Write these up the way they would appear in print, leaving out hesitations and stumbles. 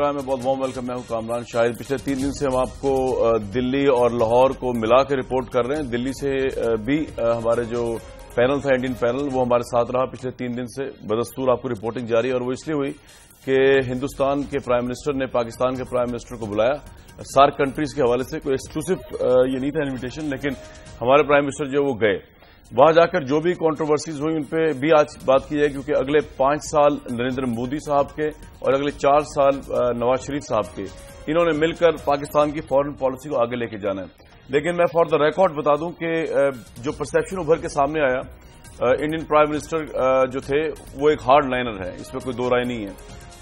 Programme میں بہت warm welcome. میں ہوں کامران شاہد. پچھلے 3 دن سے ہم آپ کو دلی اور لاہور کو ملا کے رپورٹ کر رہے ہیں. دلی سے بھی ہمارے جو پینل تھا انڈین پینل وہ ہمارے ساتھ رہا پچھلے 3 دن سے. بدستور آپ کو رپورٹنگ جاری ہے اور وہ اس لیے ہوئی کہ ہندوستان کے پرائم منسٹر نے پاکستان کے پرائم منسٹر کو بلایا. سارک کنٹریز کے حوالے سے کوئی ایکسکلوسو یہ نہیں تھا انویٹیشن, لیکن ہمارے پرائم منسٹر جو وہ گئے. وہاں جا کر جو بھی کنٹروورسیز ہوئی ان پہ بھی آج بات کی جائے, کیونکہ اگلے 5 سال نریندر مودی صاحب کے اور اگلے 4 سال نواز شریف صاحب کے, انہوں نے مل کر پاکستان کی فارن پالیسی کو آگے لے کے جانا ہے. لیکن میں فار دا ریکارڈ بتا دوں کہ جو پرسیپشن ابھر کے سامنے آیا, انڈین پرائم منسٹر جو تھے وہ ایک ہارڈ لائنر ہے, اس میں کوئی دو رائے نہیں ہے.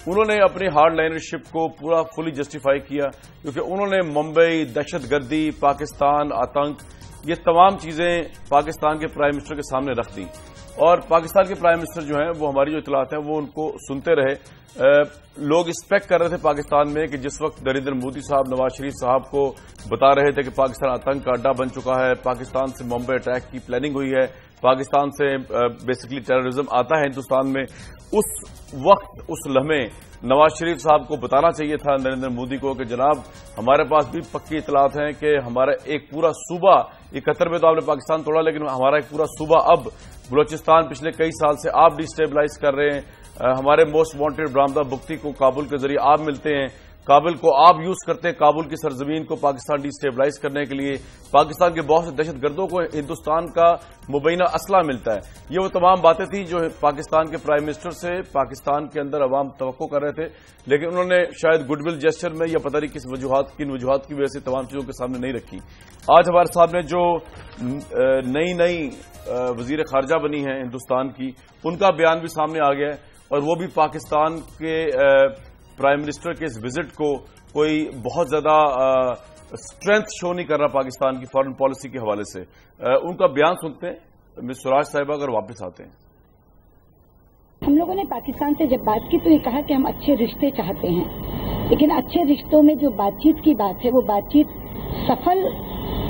انہوں نے اپنی ہارڈ لائنرشپ کو پورا فلی جسٹیفائی کیا, کیونکہ انہوں نے ممبئی, دہشت گردی, پاکستان, آتنک, یہ تمام چیزیں پاکستان کے پرائم منسٹر کے سامنے رکھ دیں. اور پاکستان کے پرائم منسٹر جو ہیں وہ ہماری جو اطلاعات ہیں وہ ان کو سنتے رہے. لوگ ایکسپیکٹ کر رہے تھے پاکستان میں کہ جس وقت نریندر مودی صاحب نواز شریف صاحب کو بتا رہے تھے کہ پاکستان آتنک کا اڈا بن چکا ہے, پاکستان سے ممبئی اٹیک کی پلاننگ ہوئی ہے, پاکستان سے بیسیکلی ٹیررزم آتا ہے ہندوستان میں, اس وقت اس لمحے نواز شریف صاحب کو بتانا چاہیے تھا نریندر مودی کو کہ جناب ہمارے پاس بھی پکی اطلاعات ہیں کہ ہمارا ایک پورا صوبہ, 71 میں تو آپ نے پاکستان توڑا, لیکن ہمارا ایک پورا صوبہ اب بلوچستان پچھلے کئی سال سے آپ ڈیسٹیبلائز کر رہے ہیں. ہمارے موسٹ وانٹیڈ برآمدہ بگٹی کو کابل کے ذریعے آپ ملتے ہیں, کابل کو آپ یوز کرتے ہیں کابل کی سرزمین کو پاکستان ڈیسٹیبلائز کرنے کے لیے. پاکستان کے بہت سے دہشت گردوں کو ہندوستان کا مبینہ اسلحہ ملتا ہے. یہ وہ تمام باتیں تھیں جو پاکستان کے پرائم منسٹر سے پاکستان کے اندر عوام توقع کر رہے تھے, لیکن انہوں نے شاید گڈ ول جیسچر میں یا پتہ نہیں کن وجوہات کی وجہ سے تمام چیزوں کے سامنے نہیں رکھی. آج ہمارے سامنے جو نئی وزیر خارجہ بنی ہیں ہندوستان کی, ان کا بیان بھی سامنے آ گیا ہے, اور وہ بھی پاکستان کے پرائم منسٹر کے اس وزٹ کو کوئی بہت زیادہ اسٹرینتھ شو نہیں کر رہا پاکستان کی فارن پالیسی کے حوالے سے. ان کا بیان سنتے ہیں مس سراج صاحبہ اگر واپس آتے ہیں. ہم لوگوں نے پاکستان سے جب بات کی تو یہ کہا کہ ہم اچھے رشتے چاہتے ہیں, لیکن اچھے رشتوں میں جو بات چیت کی بات ہے وہ بات چیت سفل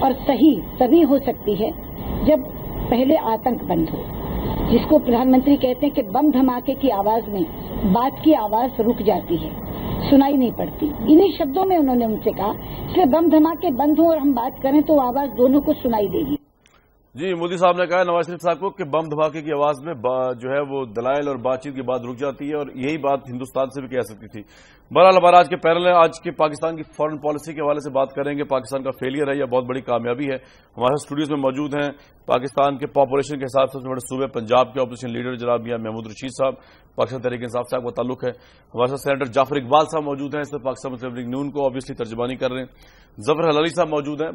اور صحیح تبھی ہو سکتی ہے جب پہلے آتنک بند ہو, جس کو پردھان منتری کہتے ہیں کہ بم دھماکے کی آواز میں بات کی آواز رک جاتی ہے, سنائی نہیں پڑتی. انہی شبدوں میں انہوں نے ان سے کہا کہ بم دھماکے بند ہوں اور ہم بات کریں تو آواز دونوں کو سنائی دے گی. جی, مودی صاحب نے کہا نواز شریف صاحب کو کہ بم دھماکے کی آواز میں جو ہے وہ دلائل اور بات چیت کی بات رک جاتی ہے, اور یہی بات ہندوستان سے بھی کہہ سکتی تھی. بہرحال ہمارا آج کے پینل ہے, آج کے پاکستان کی فارن پالیسی کے حوالے سے بات کریں گے. پاکستان کا فیلئر ہے یا بہت بڑی کامیابی ہے. ہمارے اسٹوڈیوز میں موجود ہیں پاکستان کے پاپولیشن کے حساب سے سب سے بڑے صوبے پنجاب کے اپوزیشن لیڈر جناب میاں محمود رشید صاحب, پاکستان تحریک انصاف صاحب کا تعلق ہے. ہمارے ساتھ سینیٹر جعفر اقبال صاحب موجود ہیں, اس میں پاکستان مسلم لیگ نون کو آبویسلی ترجمانی کر رہے ہیں. ظفر حلالی صاحب موجود ہیں,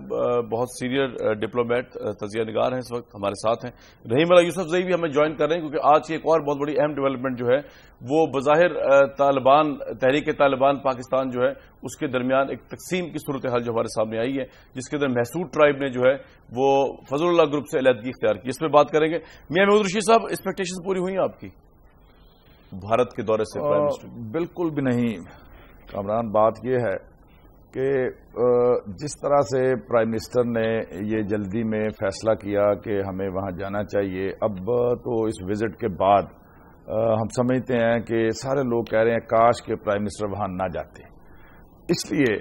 بہت سینئر ڈپلومیٹ, تجزیہ نگار ہیں, اس وقت ہمارے ساتھ ہیں. رحیم اللہ یوسف زئی بھی ہمیں جوائن کر رہے ہیں, کیونکہ آج کی ایک اور بہت بڑی اہم ڈیولپمنٹ جو ہے وہ بظاہر طالبان, تحریک طالبان پاکستان جو ہے اس کے درمیان ایک تقسیم کی صورتحال جو ہمارے سامنے آئی ہے, جس کے اندر محسود ٹرائب نے جو ہے وہ فضل اللہ گروپ سے علیحدگی اختیار کی. اس پہ بات کریں گے. میاں محمود رشید صاحب, ایکسپیکٹیشن پوری ہوئی ہیں آپ کی بھارت کے دورے سے؟ بالکل بھی نہیں کامران. بات یہ ہے کہ جس طرح سے پرائم منسٹر نے یہ جلدی میں فیصلہ کیا کہ ہمیں وہاں جانا چاہیے, اب تو اس وزٹ کے بعد ہم سمجھتے ہیں کہ سارے لوگ کہہ رہے ہیں کاش کہ پرائم منسٹر وہاں نہ جاتے, اس لیے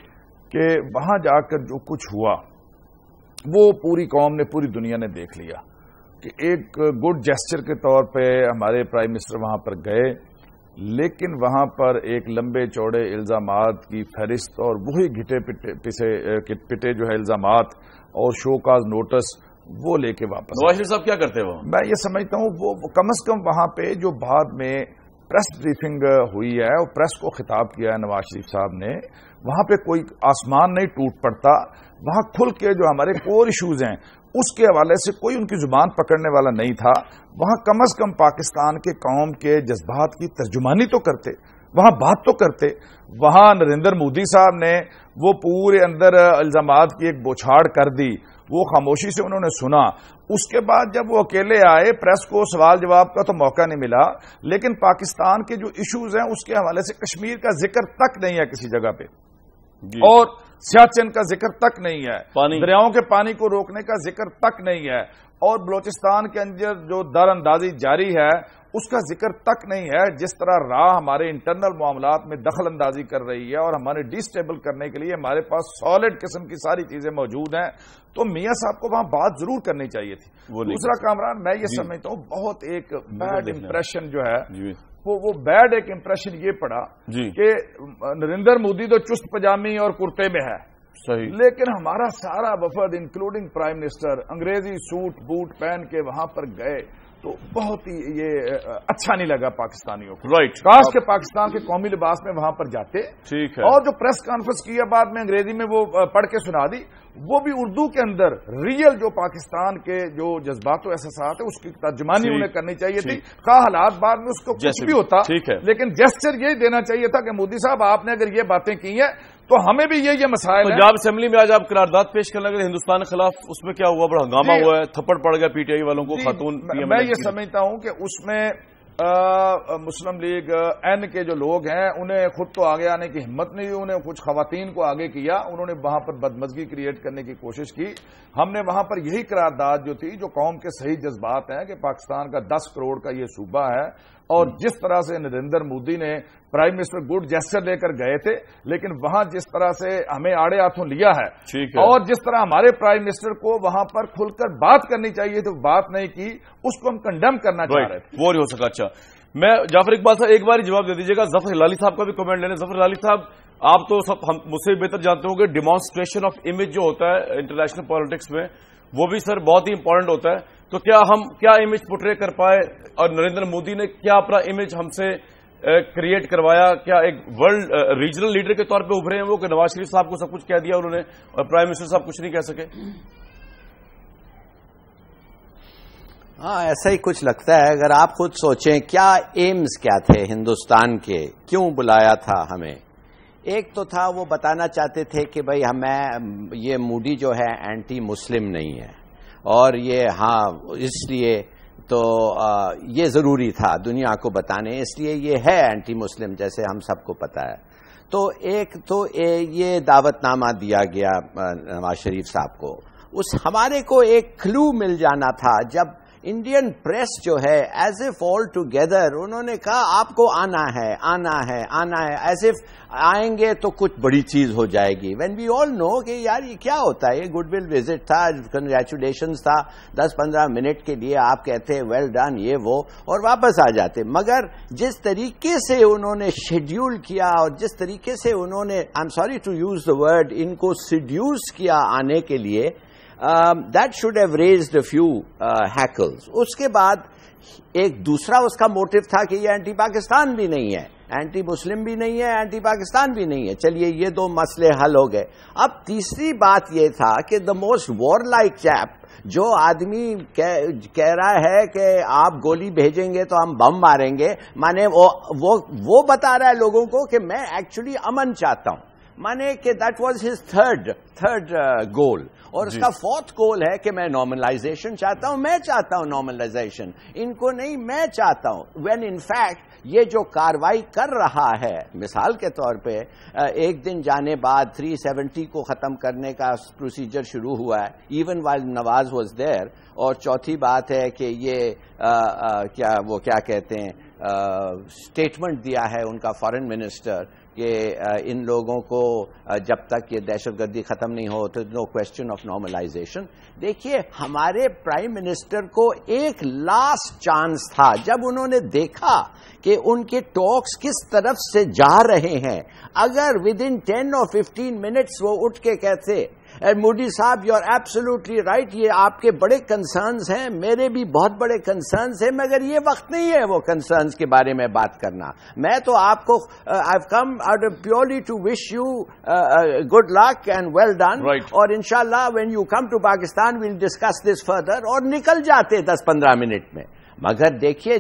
کہ وہاں جا کر جو کچھ ہوا وہ پوری قوم نے, پوری دنیا نے دیکھ لیا کہ ایک گڈ جیسچر کے طور پہ ہمارے پرائم منسٹر وہاں پر گئے, لیکن وہاں پر ایک لمبے چوڑے الزامات کی فہرست اور وہی گھٹے پٹے جو ہے الزامات اور شو کاز نوٹس وہ لے کے واپس. نواز شریف صاحب کیا کرتے ہیں؟ میں یہ سمجھتا ہوں وہ کم از کم وہاں پہ جو بعد میں پریس بریفنگ ہوئی ہے اور پریس کو خطاب کیا ہے نواز شریف صاحب نے, وہاں پہ کوئی آسمان نہیں ٹوٹ پڑتا. وہاں کھل کے جو ہمارے کور ایشوز ہیں اس کے حوالے سے کوئی ان کی زبان پکڑنے والا نہیں تھا. وہاں کم از کم پاکستان کے قوم کے جذبات کی ترجمانی تو کرتے, وہاں بات تو کرتے. وہاں نریندر مودی صاحب نے وہ پورے اندر الزامات کی ایک بوچھاڑ کر دی, وہ خاموشی سے انہوں نے سنا. اس کے بعد جب وہ اکیلے آئے, پریس کو سوال جواب کا تو موقع نہیں ملا, لیکن پاکستان کے جو ایشوز ہیں اس کے حوالے سے کشمیر کا ذکر تک نہیں ہے کسی جگہ پہ. اور سیاچن کا ذکر تک نہیں ہے، پانی، دریاؤں کے پانی کو روکنے کا ذکر تک نہیں ہے، اور بلوچستان کے اندر جو در اندازی جاری ہے اس کا ذکر تک نہیں ہے. جس طرح راہ ہمارے انٹرنل معاملات میں دخل اندازی کر رہی ہے اور ہمارے ڈیسٹیبل کرنے کے لیے ہمارے پاس سالڈ قسم کی ساری چیزیں موجود ہیں، تو میاں صاحب کو وہاں بات ضرور کرنی چاہیے تھی. دوسرا کامران، میں یہ سمجھتا ہوں بہت ایک بیڈ امپریشن جو ہے وہ بیڈ ایک امپریشن یہ پڑا کہ نریندر مودی تو چست پجامی اور کرتے میں ہے، صحیح، لیکن ہمارا سارا وفد انکلوڈنگ پرائم منسٹر انگریزی سوٹ بوٹ پہن کے وہاں پر گئے تو بہت ہی یہ اچھا نہیں لگا پاکستانیوں کو. رائٹ، کاش کے پاکستان کے قومی لباس میں وہاں پر جاتے. ٹھیک ہے. اور جو پریس کانفرنس کی ہے بعد میں انگریزی میں وہ پڑھ کے سنا دی، وہ بھی اردو کے اندر ریئل جو پاکستان کے جو جذبات و احساسات ہیں اس کی ترجمانی انہیں کرنی چاہیے تھی. خواہ حالات بعد میں اس کو کچھ بھی ہوتا، لیکن جسچر یہی دینا چاہیے تھا کہ مودی صاحب آپ نے اگر یہ باتیں کی ہیں تو ہمیں بھی یہ مسائل ہیں. پنجاب اسمبلی میں آج آپ قرارداد پیش کرنے لگے ہندوستان کے خلاف، اس میں کیا ہوا؟ بڑا ہنگامہ ہوا ہے، تھپڑ پڑ گیا پی ٹی آئی والوں کو، خاتون پی ایم. میں یہ سمجھتا ہوں کہ اس میں مسلم لیگ این کے جو لوگ ہیں انہیں خود تو آگے آنے کی ہمت نہیں ہوئی، انہیں کچھ خواتین کو آگے کیا، انہوں نے وہاں پر بدمزگی کریٹ کرنے کی کوشش کی. ہم نے وہاں پر یہی قرارداد جو تھی، جو قوم کے صحیح جذبات ہیں کہ پاکستان کا 10 کروڑ کا یہ صوبہ ہے، اور جس طرح سے نریندر مودی نے پرائم منسٹر گڈ جیسچر لے کر گئے تھے، لیکن وہاں جس طرح سے ہمیں آڑے ہاتھوں لیا ہے، اور جس طرح ہمارے پرائم منسٹر کو وہاں پر کھل کر بات کرنی چاہیے تو بات نہیں کی، اس کو ہم کنڈیم کرنا چاہ رہے تھے. وہ نہیں ہو سکا. اچھا، میں جعفر اقبال صاحب ایک بار جواب دے دیجیے گا. ظفر ہلالی صاحب کا بھی کمنٹ لے لیں. ظفر ہلالی صاحب، آپ تو سب مجھ سے بہتر جانتے ہوں گے ڈیمانسٹریشن آف امیج جو ہوتا ہے انٹرنیشنل پالیٹکس میں، وہ بھی سر بہت ہی امپورٹنٹ ہوتا ہے. تو کیا ہم امیج پورٹرے کر پائے، اور نریندر مودی نے کیا اپنا امیج ہم سے کریٹ کروایا؟ کیا ایک ورلڈ ریجنل لیڈر کے طور پہ ابھرے ہیں وہ کہ نواز شریف صاحب کو سب کچھ کہہ دیا انہوں نے اور پرائم منسٹر صاحب کچھ نہیں کہہ سکے؟ ہاں، ایسا ہی کچھ لگتا ہے. اگر آپ خود سوچیں کیا ایمز کیا تھے ہندوستان کے، کیوں بلایا تھا ہمیں. ایک تو تھا وہ بتانا چاہتے تھے کہ بھائی ہمیں یہ مودی جو ہے اینٹی مسلم نہیں ہے، اور یہ ہاں اس لیے تو یہ ضروری تھا دنیا کو بتانے، اس لیے یہ ہے اینٹی مسلم جیسے ہم سب کو پتا ہے. تو ایک تو یہ دعوت نامہ دیا گیا نواز شریف صاحب کو. ہمارے کو ایک کلو مل جانا تھا جب انڈین پریس جو ہے ایز اف آل ٹوگیدر انہوں نے کہا آپ کو آنا ہے آنا ہے آنا ہے، ایز اف آئیں گے تو کچھ بڑی چیز ہو جائے گی. وین وی آل نو کہ یار یہ کیا ہوتا ہے، یہ گڈ ول وزٹ تھا، کنگریچولیشنز تھا، 10-15 منٹ کے لیے آپ کہتے ویل ڈن یہ وہ اور واپس آ جاتے. مگر جس طریقے سے انہوں نے شیڈیول کیا اور جس طریقے سے انہوں نے I am sorry to use the word ان کو سیڈیوس کیا آنے کے لیے، that should have raised a few hackles. اس کے بعد ایک دوسرا اس کا موٹو تھا کہ یہ اینٹی پاکستان بھی نہیں ہے، اینٹی مسلم بھی نہیں ہے، اینٹی پاکستان بھی نہیں ہے. چلیے یہ دو مسئلے حل ہو گئے. اب تیسری بات یہ تھا کہ the most warlike chap, جو آدمی کہہ رہا ہے کہ آپ گولی بھیجیں گے تو ہم بم ماریں گے، مانے وہ بتا رہا ہے لوگوں کو کہ میں ایکچولی امن چاہتا ہوں، مانے کہ دیٹ واز ہز تھرڈ گول. اور اس کا فورتھ گول ہے کہ میں نارملائزیشن چاہتا ہوں، میں چاہتا ہوں نارملائزیشن، ان کو نہیں میں چاہتا ہوں. وین ان فیکٹ یہ جو کاروائی کر رہا ہے، مثال کے طور پہ ایک دن جانے بعد 370 کو ختم کرنے کا پروسیجر شروع ہوا ہے even while Nawaz was there. اور چوتھی بات ہے کہ یہ کیا کہتے ہیں اسٹیٹمنٹ دیا ہے ان کا فارن منسٹر کہ ان لوگوں کو جب تک یہ دہشت گردی ختم نہیں ہو تو نو کوشچن آف نارملائزیشن. دیکھیے ہمارے پرائم منسٹر کو ایک لاسٹ چانس تھا جب انہوں نے دیکھا کہ ان کے ٹاکس کس طرف سے جا رہے ہیں. اگر ود ان 10 or 15 منٹس وہ اٹھ کے کہتے مودی صاحب یو آر ایبسولوٹلی رائٹ، یہ آپ کے بڑے کنسرنز ہیں، میرے بھی بہت بڑے کنسرنز ہیں، مگر یہ وقت نہیں ہے وہ کنسرنز کے بارے میں بات کرنا. میں تو آپ کو I have come out purely to wish you good luck and well done, اور انشاءاللہ when you come to Pakistan we'll discuss this further, اور نکل جاتے 10-15 منٹ میں. مگر دیکھیے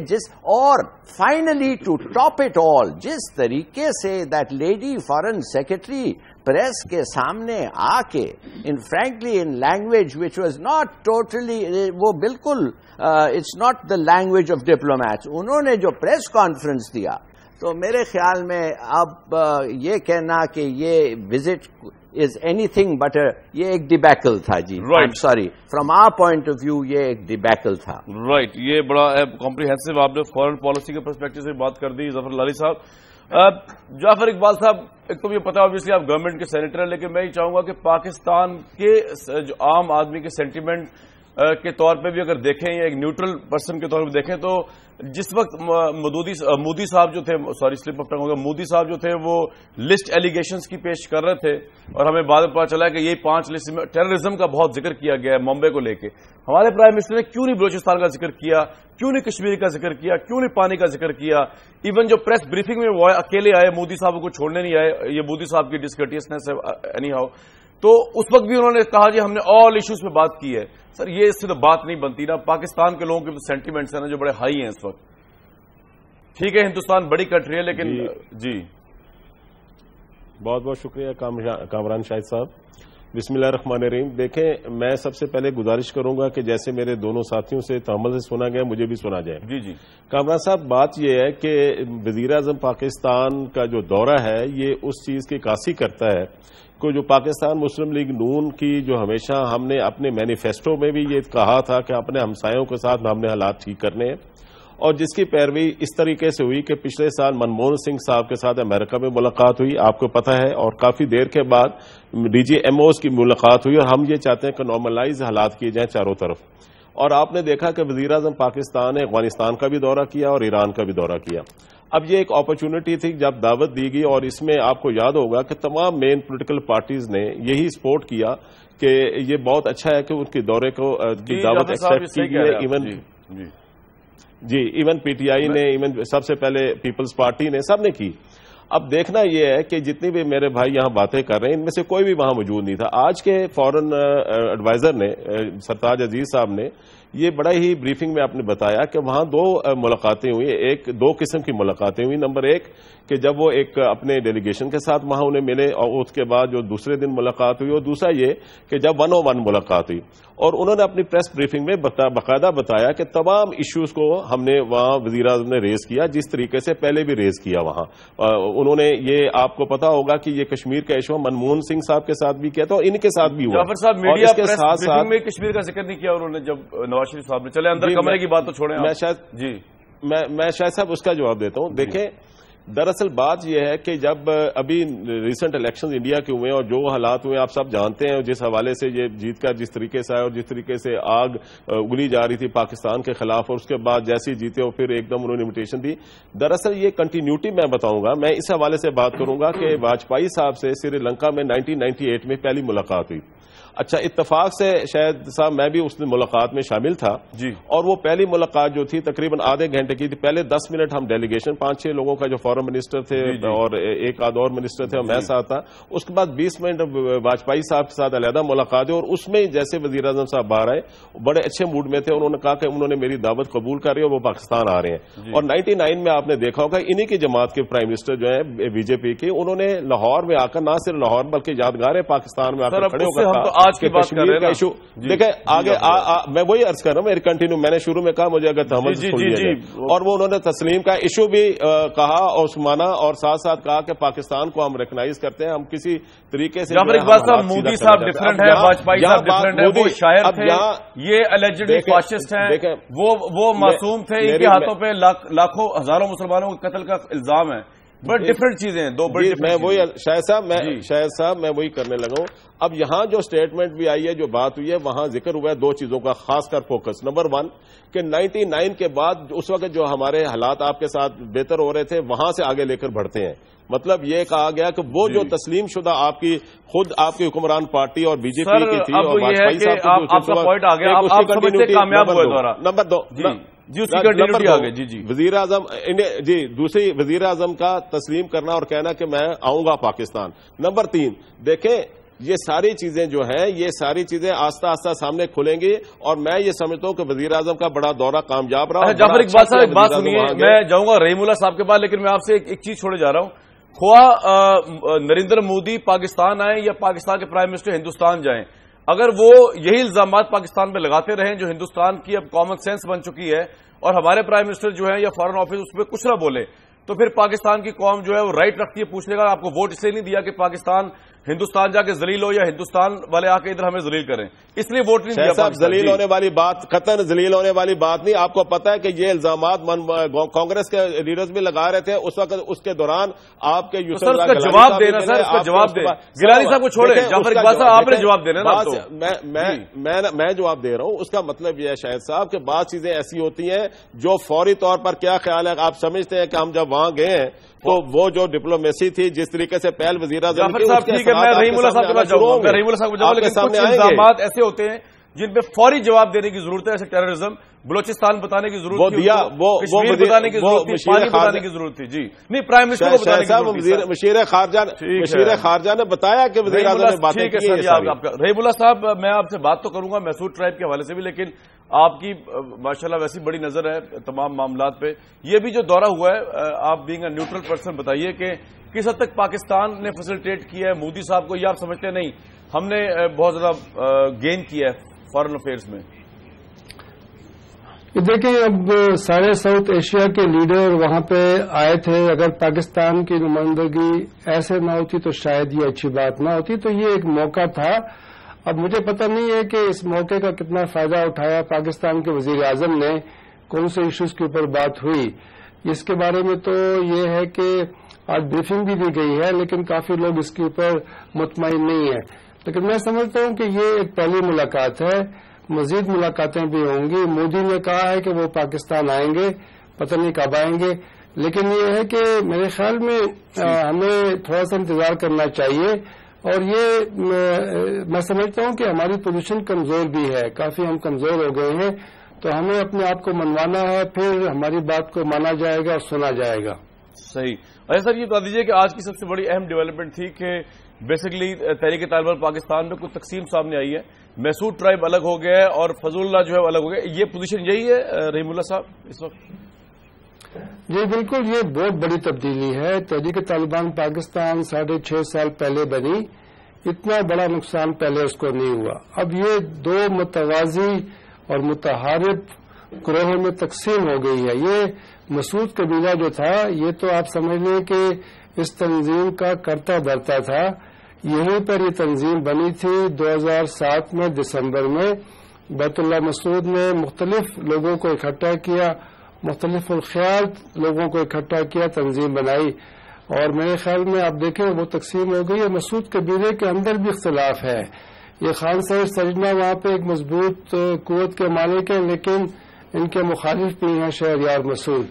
اور finally to top it all جس طریقے سے that lady foreign secretary press کے سامنے آ کے in frankly in language which was not totally, وہ بالکل it's not the language of diplomats, انہوں نے جو پریس کانفرنس دیا، تو میرے خیال میں اب یہ کہنا کہ یہ وزٹ is anything but یہ ایک ڈیبیکل تھا جی. I'm sorry, from our point of view یہ ایک ڈیبیکل تھا. رائٹ, یہ بڑا کمپریہنسو آپ نے فورن پالیسی کے پرسپیکٹو سے بات کر دی ظفر لاری صاحب. جعفر اقبال صاحب, ایک تو یہ پتا آبویسلی آپ گورنمنٹ کے سینیٹر ہیں, لیکن میں یہ چاہوں گا کہ پاکستان کے جو عام آدمی کے سینٹیمنٹ کے طور پہ بھی اگر دیکھیں یا ایک نیوٹرل پرسن کے طور پہ دیکھیں تو جس وقت مودی صاحب جو تھے, سوری سلپ اپ ٹنگ ہو گیا, مودی صاحب جو تھے وہ لسٹ ایلیگیشنز کی پیش کر رہے تھے اور ہمیں بعد میں پتا چلا کہ یہ 5 لسٹ میں ٹیررزم کا بہت ذکر کیا گیا ہے ممبئی کو لے کے. ہمارے پرائم منسٹر نے کیوں نہیں بلوچستان کا ذکر کیا, کیوں نہیں کشمیر کا ذکر کیا, کیوں نہیں پانی کا ذکر کیا؟ ایون جو پریس بریفنگ میں وہ اکیلے آئے, مودی صاحب کو چھوڑنے نہیں آئے, یہ مودی صاحب کی ڈسکرٹیسنس ہے اینی ہاؤ. تو اس وقت بھی انہوں نے کہا جی ہم نے آل ایشوز پہ بات کی ہے. سر یہ اس سے تو بات نہیں بنتی نا. پاکستان کے لوگوں کے سینٹیمنٹس ہیں نا جو بڑے ہائی ہیں اس وقت. ٹھیک ہے ہندوستان بڑی کنٹری ہے لیکن جی بہت بہت شکریہ کامران شاہد صاحب. بسم اللہ الرحمن الرحیم. دیکھیں میں سب سے پہلے گزارش کروں گا کہ جیسے میرے دونوں ساتھیوں سے تحمل سے سنا گیا مجھے بھی سنا جائے. جی جی کامران صاحب, بات یہ ہے کہ وزیر اعظم پاکستان کا جو دورہ ہے یہ اس چیز کی عکاسی کرتا ہے کہ جو پاکستان مسلم لیگ نون کی جو ہمیشہ ہم نے اپنے مینیفیسٹو میں بھی یہ کہا تھا کہ اپنے ہمسایوں کے ساتھ ہم نے حالات ٹھیک کرنے ہیں, اور جس کی پیروی اس طریقے سے ہوئی کہ پچھلے سال منموہن سنگھ صاحب کے ساتھ امریکہ میں ملاقات ہوئی, آپ کو پتہ ہے, اور کافی دیر کے بعد ڈی جی ایم اوز کی ملاقات ہوئی, اور ہم یہ چاہتے ہیں کہ نارملائز حالات کیے جائیں چاروں طرف. اور آپ نے دیکھا کہ وزیر اعظم پاکستان نے افغانستان کا بھی دورہ کیا اور ایران کا بھی دورہ کیا. اب یہ ایک اپرچونٹی تھی جب دعوت دی گئی, اور اس میں آپ کو یاد ہوگا کہ تمام مین پولیٹیکل پارٹیز نے یہی سپورٹ کیا کہ یہ بہت اچھا ہے کہ ان کے دورے کو کی دعوت ایکسپٹ کی گئی ہے. Even G even PTI نے, ایون سب سے پہلے پیپلز پارٹی نے, سب نے کی. اب دیکھنا یہ ہے کہ جتنی بھی میرے بھائی یہاں باتیں کر رہے ہیں ان میں سے کوئی بھی وہاں موجود نہیں تھا. آج کے فورن ایڈوائزر نے سرتاج عزیز صاحب نے یہ بڑا ہی بریفنگ میں آپ نے بتایا کہ وہاں 2 ملاقاتیں ہوئی, 2 قسم کی ملاقاتیں ہوئی. نمبر 1 کہ جب وہ ایک اپنے ڈیلیگیشن کے ساتھ وہاں انہیں ملے, اور اس کے بعد جو دوسرے دن ملاقات ہوئی, اور دوسرا یہ کہ جب 1-on-1 ملاقات ہوئی, اور انہوں نے اپنی پریس بریفنگ میں باقاعدہ بتایا کہ تمام ایشوز کو ہم نے وہاں وزیر اعظم نے ریز کیا جس طریقے سے پہلے بھی ریز کیا. وہاں انہوں نے, یہ آپ کو پتا ہوگا کہ یہ کشمیر کا ایشو منموہن سنگھ صاحب کے ساتھ بھی کیا تھا اور ان کے ساتھ بھی ہوا. جعفر صاحب میڈیا پریس بریفنگ میں کشمیر کا ذکر نہیں کیا انہوں نے جب نواز شریف صاحب نے, چلے اندر کمرے کی بات تو چھوڑیں. میں شاید صاحب اس کا جواب دیتا ہوں. دیکھیں دراصل بات یہ ہے کہ جب ابھی ریسنٹ الیکشن انڈیا کے ہوئے اور جو حالات ہوئے آپ سب جانتے ہیں, جس حوالے سے یہ جیت کا جس طریقے سے آیا اور جس طریقے سے آگ اگلی جا رہی تھی پاکستان کے خلاف, اور اس کے بعد جیسے ہی جیتے اور پھر ایک دم انہوں نے انویٹیشن دی. دراصل یہ کنٹینیوٹی میں بتاؤں گا. میں اس حوالے سے بات کروں گا کہ واجپئی صاحب سے سری لنکا میں 1998 میں پہلی ملاقات ہوئی. اچھا اتفاق سے شاید صاحب میں بھی اس ملاقات میں شامل تھا جی, اور وہ پہلی ملاقات جو تھی تقریباً آدھے گھنٹے کی تھی. پہلے 10 منٹ ہم ڈیلیگیشن 5-6 لوگوں کا جو فورن منسٹر تھے اور ایک آدھ اور منسٹر تھے اور میں ساتھ تھا. اس کے بعد 20 منٹ واجپئی صاحب کے ساتھ علیحدہ ملاقات ہوئی, اور اس میں جیسے وزیر اعظم صاحب باہر آئے بڑے اچھے موڈ میں تھے. انہوں نے کہا کہ انہوں نے میری دعوت قبول کر رہی ہے اور وہ پاکستان آ رہے ہیں. اور 99 میں آپ نے دیکھا ہوگا انہی کی جماعت کے پرائم منسٹر جو ہے بی جے پی کے, انہوں نے لاہور میں آ کر نہ صرف لاہور بلکہ یادگار پاکستان میں آ کر کھڑے ہو کر آج کی بات کر رہے ہیں ایشو. دیکھیں آگے میں وہی عرض کر رہا ہوں, میری کنٹینیو, میں نے شروع میں کہا مجھے اگر تحمل سے سن لیا جائے, اور وہ انہوں نے تسلیم کا ایشو بھی کہا اور مانا, اور ساتھ ساتھ کہا کہ پاکستان کو ہم ریکگنائز کرتے ہیں, ہم کسی طریقے سے مودی صاحب ڈفرنٹ ہے, واجپئی صاحب ڈفرنٹ ہے, وہ شاعر تھے, یہ الیجڈلی فاسسٹ ہیں, وہ معصوم تھے, ان کے ہاتھوں پہ لاکھوں ہزاروں مسلمانوں کے قتل کا الزام ہے. بڑی ڈفرنٹ چیزیں ہیں, 2 بڑی. میں وہی شاہد صاحب میں وہی کرنے لگا ہوں. اب یہاں جو سٹیٹمنٹ بھی آئی ہے, جو بات ہوئی ہے, وہاں ذکر ہوا ہے 2 چیزوں کا خاص کر فوکس. نمبر 1 کہ 99 کے بعد اس وقت جو ہمارے حالات آپ کے ساتھ بہتر ہو رہے تھے وہاں سے آگے لے کر بڑھتے ہیں. مطلب یہ کہا گیا کہ وہ جو تسلیم شدہ آپ کی خود آپ کی حکمران پارٹی اور بی جے پی کی تھی, اور واجپئی صاحب آپ کا پوائنٹ آ گیا, آپ سمجھتے کامیاب ہوئے دورہ. نمبر 2 وزیر اعظم دوسری وزیر اعظم کا تسلیم کرنا اور کہنا کہ میں آؤں گا پاکستان. نمبر 3 دیکھیں یہ ساری چیزیں جو ہیں, یہ ساری چیزیں آہستہ آہستہ سامنے کھلیں گی, اور میں یہ سمجھتا ہوں کہ وزیر اعظم کا بڑا دورہ کامیاب رہا. جعفر اقبال صاحب ایک بات سنیے, میں جاؤں گا رحیم اللہ صاحب کے بعد, لیکن میں آپ سے ایک چیز چھوڑے جا رہا ہوں. خواہ نریندر مودی پاکستان آئیں یا پاکستان کے پرائم منسٹر ہندوستان جائیں, اگر وہ یہی الزامات پاکستان پہ لگاتے رہیں جو ہندوستان کی اب کامن سینس بن چکی ہے, اور ہمارے پرائم منسٹر جو ہیں یا فارن آفس اس پہ کچھ نہ بولے, تو پھر پاکستان کی قوم جو ہے وہ رائٹ رکھتی ہے پوچھنے کا آپ کو ووٹ اس لیے نہیں دیا کہ پاکستان ہندوستان جا کے ذلیل ہو یا ہندوستان والے آ کے ادھر ہمیں ذلیل کریں، اس لیے ووٹ نہیں دیا صاحب ذلیل ہونے والی بات، قطعاً ذلیل ہونے والی بات نہیں. آپ کو پتا ہے کہ یہ الزامات کانگریس کے لیڈرز بھی لگا رہے تھے اس وقت، اس کے دوران آپ کے سر اس کا جواب دینا، سر اس کا جواب دیں. گیلانی صاحب کو چھوڑیں، جعفر اقبال صاحب آپ نے جواب دینا نا. میں جواب دے رہا ہوں. اس کا مطلب یہ ہے شاہد صاحب کہ بعض چیزیں ایسی ہوتی ہیں جو فوری طور پر کیا خیال ہے، آپ سمجھتے ہیں کہ ہم جب وہاں گئے ہیں تو وہ جو ڈپلومیسی تھی جس طریقے سے پہل وزیر اعظم ٹھیک ہے، میں رحیم اللہ صاحب کے پاس جاؤں گا، رحیم اللہ صاحب کو جاؤں، لیکن کچھ الزامات ایسے ہوتے ہیں جن پہ فوری جواب دینے کی ضرورت ہے، ایسے ٹیررزم، بلوچستان بتانے کی ضرورت تھی، کشمیر بتانے کی ضرورت تھی، پانی بتانے کی ضرورت تھی. جی نہیں، پرائم منسٹر کو بتانے کی ضرورت تھی. مشیر خارجہ نے بتایا کہ وزیر اعظم نے باتیں کی. رحیم اللہ صاحب، میں آپ سے بات تو کروں گا محسود ٹرائب کے حوالے سے بھی، لیکن آپ کی ماشاءاللہ ویسی بڑی نظر ہے تمام معاملات پہ. یہ بھی جو دورہ ہوا ہے، آپ بینگ اے نیوٹرل پرسن بتائیے کہ کس حد تک پاکستان نے فیسلٹیٹ کیا ہے مودی صاحب کو، یا آپ سمجھتے نہیں ہم نے بہت زیادہ گین کیا ہے فارن افیئرز میں؟ دیکھیں، اب سارے ساؤتھ ایشیا کے لیڈر وہاں پہ آئے تھے. اگر پاکستان کی نمائندگی ایسے نہ ہوتی تو شاید یہ اچھی بات نہ ہوتی. تو یہ ایک موقع تھا. اب مجھے پتہ نہیں ہے کہ اس موقع کا کتنا فائدہ اٹھایا پاکستان کے وزیر اعظم نے، کون سے ایشوز کے اوپر بات ہوئی. اس کے بارے میں تو یہ ہے کہ آج بریفنگ بھی دی گئی ہے، لیکن کافی لوگ اس کے اوپر مطمئن نہیں ہیں. لیکن میں سمجھتا ہوں کہ یہ ایک پہلی ملاقات ہے، مزید ملاقاتیں بھی ہوں گی. مودی نے کہا ہے کہ وہ پاکستان آئیں گے، پتہ نہیں کب آئیں گے، لیکن یہ ہے کہ میرے خیال میں ہمیں تھوڑا سا انتظار کرنا چاہیے. اور یہ میں سمجھتا ہوں کہ ہماری پوزیشن کمزور بھی ہے، کافی ہم کمزور ہو گئے ہیں، تو ہمیں اپنے آپ کو منوانا ہے، پھر ہماری بات کو مانا جائے گا اور سنا جائے گا. صحیح. اچھا سر، یہ بتا دیجیے کہ آج کی سب سے بڑی اہم ڈیولپمنٹ تھی کہ بیسکلی تحریک طالبان پاکستان میں کچھ تقسیم سامنے آئی ہے، محسود ٹرائب الگ ہو گیا ہے اور فضل اللہ جو ہے الگ ہو گیا. یہ پوزیشن یہی ہے رحیم اللہ صاحب اس وقت؟ جی بالکل، یہ بہت بڑی تبدیلی ہے. تحریک طالبان پاکستان 6.5 سال پہلے بنی، اتنا بڑا نقصان پہلے اس کو نہیں ہوا. اب یہ دو متوازی اور متحارب گروہوں میں تقسیم ہو گئی ہے. یہ مسعود قبیلہ جو تھا، یہ تو آپ سمجھ لیں کہ اس تنظیم کا کرتا دھرتا تھا. یہیں پر یہ تنظیم بنی تھی 2007 میں دسمبر میں. بیت اللہ مسعود نے مختلف لوگوں کو اکٹھا کیا، مختلف الخیال لوگوں کو اکٹھا کیا، تنظیم بنائی، اور میرے خیال میں آپ دیکھیں وہ تقسیم ہو گئی ہے. مسعود قبیلے کے اندر بھی اختلاف ہے. یہ خان سید سجنا وہاں پہ ایک مضبوط قوت کے مالک ہیں، لیکن ان کے مخالف بھی ہیں شہریار مسعود.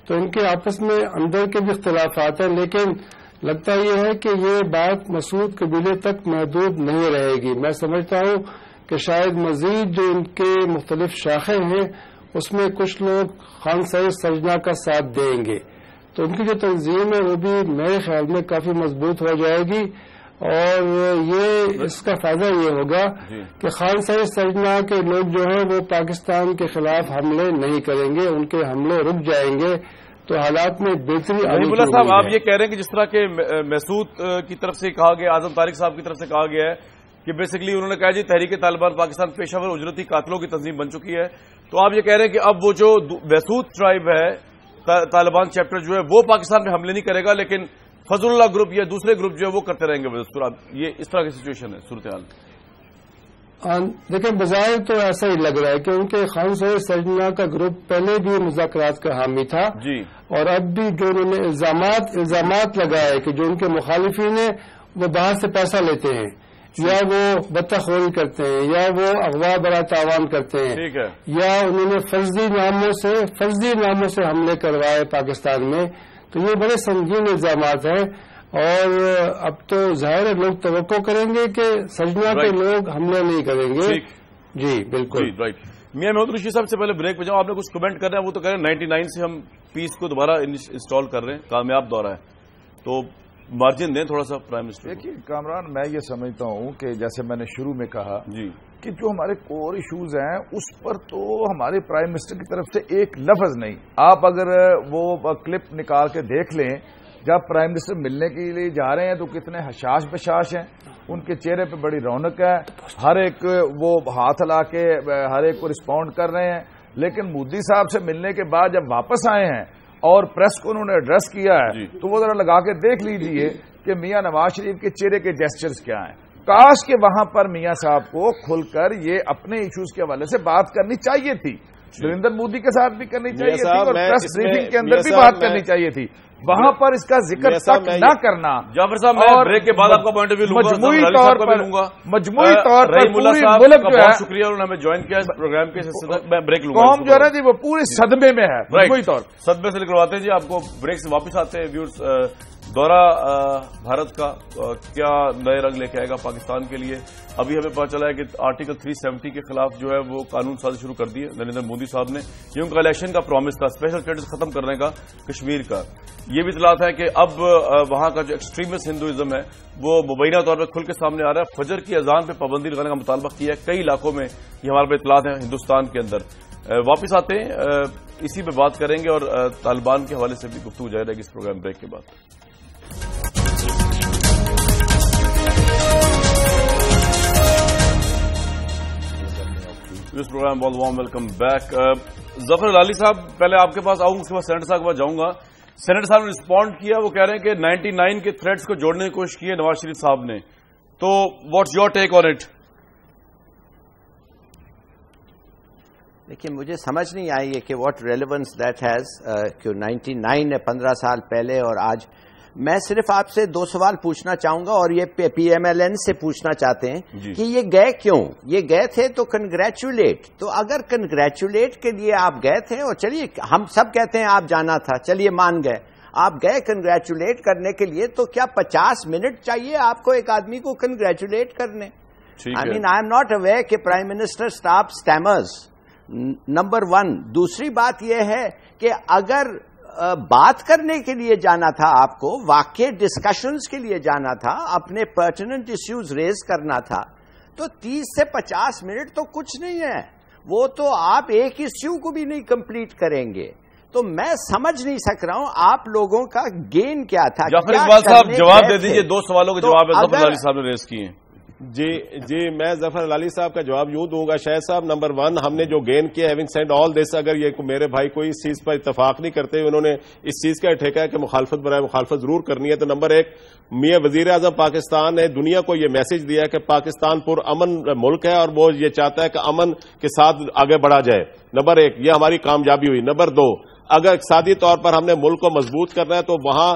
تو ان کے آپس میں اندر کے بھی اختلافات ہیں، لیکن لگتا یہ ہے کہ یہ بات مسعود قبیلے تک محدود نہیں رہے گی. میں سمجھتا ہوں کہ شاید مزید جو ان کے مختلف شاخیں ہیں اس میں کچھ لوگ خان سید سجنا کا ساتھ دیں گے، تو ان کی جو تنظیم ہے وہ بھی میرے خیال میں کافی مضبوط ہو جائے گی. اور یہ اس کا فائدہ یہ ہوگا کہ خان سید سجنا کے لوگ جو ہیں وہ پاکستان کے خلاف حملے نہیں کریں گے، ان کے حملے رک جائیں گے، تو حالات میں بہتری آنے کی اللہ صاحب، آپ یہ کہہ رہے ہیں کہ جس طرح کے محسود کی طرف سے کہا گیا، اعظم طارق صاحب کی طرف سے کہا گیا ہے کہ بیسکلی انہوں نے کہا جی تحریک طالبان پاکستان پیشہ ور اجرتی قاتلوں کی تنظیم بن چکی ہے، تو آپ یہ کہہ رہے ہیں کہ اب وہ جو محسود ٹرائب ہے، طالبان چیپٹر جو ہے وہ پاکستان پہ حملے نہیں کرے گا، لیکن فضل اللہ گروپ یا دوسرے گروپ جو ہے وہ کرتے رہیں گے. یہ اس طرح کی سچویشن ہے صورتحال. دیکھیں، بظاہر تو ایسا ہی لگ رہا ہے کہ ان کے خان سید سجنا کا گروپ پہلے بھی مذاکرات کا حامی تھا جی، اور اب بھی جو انہوں نے الزامات لگائے کہ جو ان کے مخالفین ہیں وہ باہر سے پیسہ لیتے ہیں، یا وہ بطہ خوری کرتے ہیں، یا وہ اغوا برائے تاوان کرتے ہیں، یا انہوں نے فرضی ناموں سے حملے کروائے پاکستان میں. تو یہ بڑے سنگین الزامات ہیں، اور اب تو ظاہر ہے لوگ توقع کریں گے کہ سجنا کے لوگ حملے نہیں کریں گے. جی بالکل رائٹ. میاں محمود رشید صاحب سے پہلے بریک پہ جاؤں، آپ نے کچھ کمنٹ کر رہے ہیں، وہ تو کہہ رہے ہیں 99 سے ہم پیس کو دوبارہ انسٹال کر رہے ہیں، کامیاب دورہ ہے، تو مارجن دیں تھوڑا سا پرائم منسٹر. دیکھیے کامران، میں یہ سمجھتا ہوں کہ جیسے میں نے شروع میں کہا جی کہ جو ہمارے کور ایشوز ہیں اس پر تو ہمارے پرائم منسٹر کی طرف سے ایک لفظ نہیں. آپ اگر وہ کلپ نکال کے دیکھ لیں، جب پرائم منسٹر ملنے کے لیے جا رہے ہیں تو کتنے حشاش بشاش ہیں، ان کے چہرے پہ بڑی رونق ہے، ہر ایک وہ ہاتھ ہلا کے ہر ایک کو رسپونڈ کر رہے ہیں. لیکن مودی صاحب سے ملنے کے بعد جب واپس آئے ہیں اور پریس کو انہوں نے ایڈریس کیا ہے تو وہ ذرا لگا کے دیکھ لیجئے کہ میاں نواز شریف کے چہرے کے جیسچرز کیا ہیں. کاش کہ وہاں پر میاں صاحب کو کھل کر یہ اپنے ایشوز کے حوالے سے بات کرنی چاہیے تھی. نریندر مودی کے ساتھ بھی کرنی چاہیے تھی اور پریس بریفنگ کے اندر بھی بات کرنی چاہیے تھی. وہاں پر اس کا ذکر تک نہ کرنا. جعفر صاحب میں بریک کے بعد آپ کا پوائنٹ آف ویو لوں گا، مجموعی طور پر رحیم اللہ پوری صاحب ملک کا جو ہے بہت شکریہ، انہوں نے ہمیں جوائن کیا اس پروگرام کے سلسلے میں. میں بریک لوں گا. قوم جو ہے نا جی وہ پورے صدمے میں ہے مجموعی طور پر. صدمے سے نکلواتے ہیں جی آپ کو. بریک سے واپس آتے ہیں. ویورز، دورہ بھارت کا کیا نئے رنگ لے کے آئے گا پاکستان کے لیے؟ ابھی ہمیں پتا چلا ہے کہ آرٹیکل 370 کے خلاف جو ہے وہ قانون سازی شروع کر دی ہے نریندر مودی صاحب نے. یہ ان کا الیکشن کا پرومس تھا اسپیشل اسٹیٹس ختم کرنے کا کشمیر کا. یہ بھی اطلاعات ہے کہ اب وہاں کا جو ایکسٹریمسٹ ہندوازم ہے وہ مبینہ طور پر کھل کے سامنے آ رہا ہے. فجر کی اذان پہ پابندی لگانے کا مطالبہ کیا ہے کئی علاقوں میں. یہ ہمارے پہ اطلاعات ہیں ہندوستان کے اندر. واپس آتے ہیں، اسی پہ بات کریں گے اور طالبان کے حوالے سے بھی گفتگو جاری رہے گی اس پروگرام بریک کے بعد. اس پروگرام بہت وارم ویلکم بیک. ظفر علی صاحب پہلے آپ کے پاس آؤں گا، اس کے بعد سینیٹر صاحب کے پاس جاؤں گا. سینیٹر صاحب نے رسپونڈ کیا، وہ کہہ رہے ہیں کہ 99 کے تھریٹس کو جوڑنے کی کوشش کی ہے نواز شریف صاحب نے. تو what's your take on it? لیکن مجھے سمجھ نہیں آئی ہے کہ واٹ ریلیونس دیٹ ہیز کہ 99 ہے 15 سال پہلے اور آج. میں صرف آپ سے 2 سوال پوچھنا چاہوں گا اور یہ پی ایم ایل این سے پوچھنا چاہتے ہیں کہ یہ گئے کیوں؟ یہ گئے تھے تو کنگریچولیٹ. تو اگر کنگریچولیٹ کے لیے آپ گئے تھے، اور چلیے ہم سب کہتے ہیں آپ جانا تھا، چلیے مان گئے، آپ گئے کنگریچولیٹ کرنے کے لیے، تو کیا 50 منٹ چاہیے آپ کو ایک آدمی کو کنگریچولیٹ کرنے؟ آئی مین آئی ایم ناٹ اویئر کہ پرائم منسٹر اسٹاپ اسٹیمرز. نمبر 1. دوسری بات یہ ہے کہ اگر بات کرنے کے لیے جانا تھا آپ کو، واقع ڈسکشنز کے لیے جانا تھا، اپنے پرٹیننٹ ایشوز ریز کرنا تھا، تو 30 سے 50 منٹ تو کچھ نہیں ہے. وہ تو آپ ایک ایشو کو بھی نہیں کمپلیٹ کریں گے. تو میں سمجھ نہیں سک رہا ہوں آپ لوگوں کا گین کیا تھا. جعفر اقبال صاحب جواب دے دیجیے. 2 سوالوں کے جواب ظفر علی صاحب نے ریز کیے ہیں. جی میں ظفر علی صاحب کا جواب یوں دوں گا. شاہد صاحب، نمبر 1 ہم نے جو گین کیا ہیونگ سیڈ آل دس، اگر یہ میرے بھائی کوئی اس چیز پر اتفاق نہیں کرتے، انہوں نے اس چیز کا ٹھیکا ہے کہ مخالفت برائے مخالفت ضرور کرنی ہے، تو نمبر 1 میاں وزیر اعظم پاکستان نے دنیا کو یہ میسج دیا ہے کہ پاکستان پر امن ملک ہے اور وہ یہ چاہتا ہے کہ امن کے ساتھ آگے بڑھا جائے. نمبر 1 یہ ہماری کامیابی ہوئی. نمبر 2 اگر اقتصادی طور پر ہم نے ملک کو مضبوط کرنا ہے تو وہاں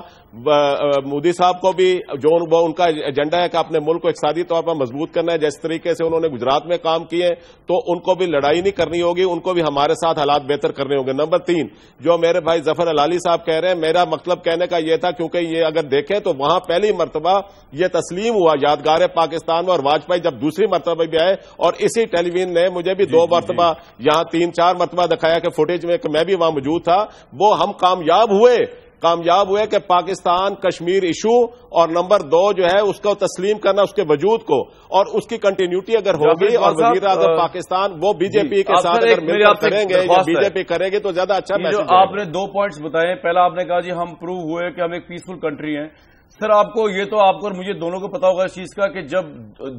مودی صاحب کو بھی جو ان کا ایجنڈا ہے کہ اپنے ملک کو اقتصادی طور پر مضبوط کرنا ہے، جس طریقے سے انہوں نے گجرات میں کام کیے تو ان کو بھی لڑائی نہیں کرنی ہوگی، ان کو بھی ہمارے ساتھ حالات بہتر کرنے ہوں گے. نمبر 3 جو میرے بھائی ظفر علی صاحب کہہ رہے ہیں، میرا مطلب کہنے کا یہ تھا کیونکہ یہ اگر دیکھیں تو وہاں پہلی مرتبہ یہ تسلیم ہوا یادگار پاکستان میں، اور واجپئی جب دوسری مرتبہ بھی آئے اور اسی ٹیلی ویژن نے مجھے بھی 2 مرتبہ یہاں 3-4 مرتبہ دکھایا کہ فوٹیج میں کہ میں بھی وہاں موجود تھا. وہ ہم کامیاب ہوئے کہ پاکستان کشمیر ایشو اور نمبر 2 جو ہے اس کو تسلیم کرنا، اس کے وجود کو اور اس کی کنٹینیوٹی اگر ہوگی اور وزیر اعظم پاکستان وہ بی جے پی کے ساتھ اگر مل کر کریں گے یا بی جے پی کرے گی تو زیادہ اچھا میسج ہے. آپ نے 2 پوائنٹس بتائے. پہلا آپ نے کہا جی ہم پروو ہوئے کہ ہم ایک پیسفل کنٹری ہیں. سر آپ کو یہ تو آپ کو اور مجھے دونوں کو پتا ہوگا اس چیز کا کہ جب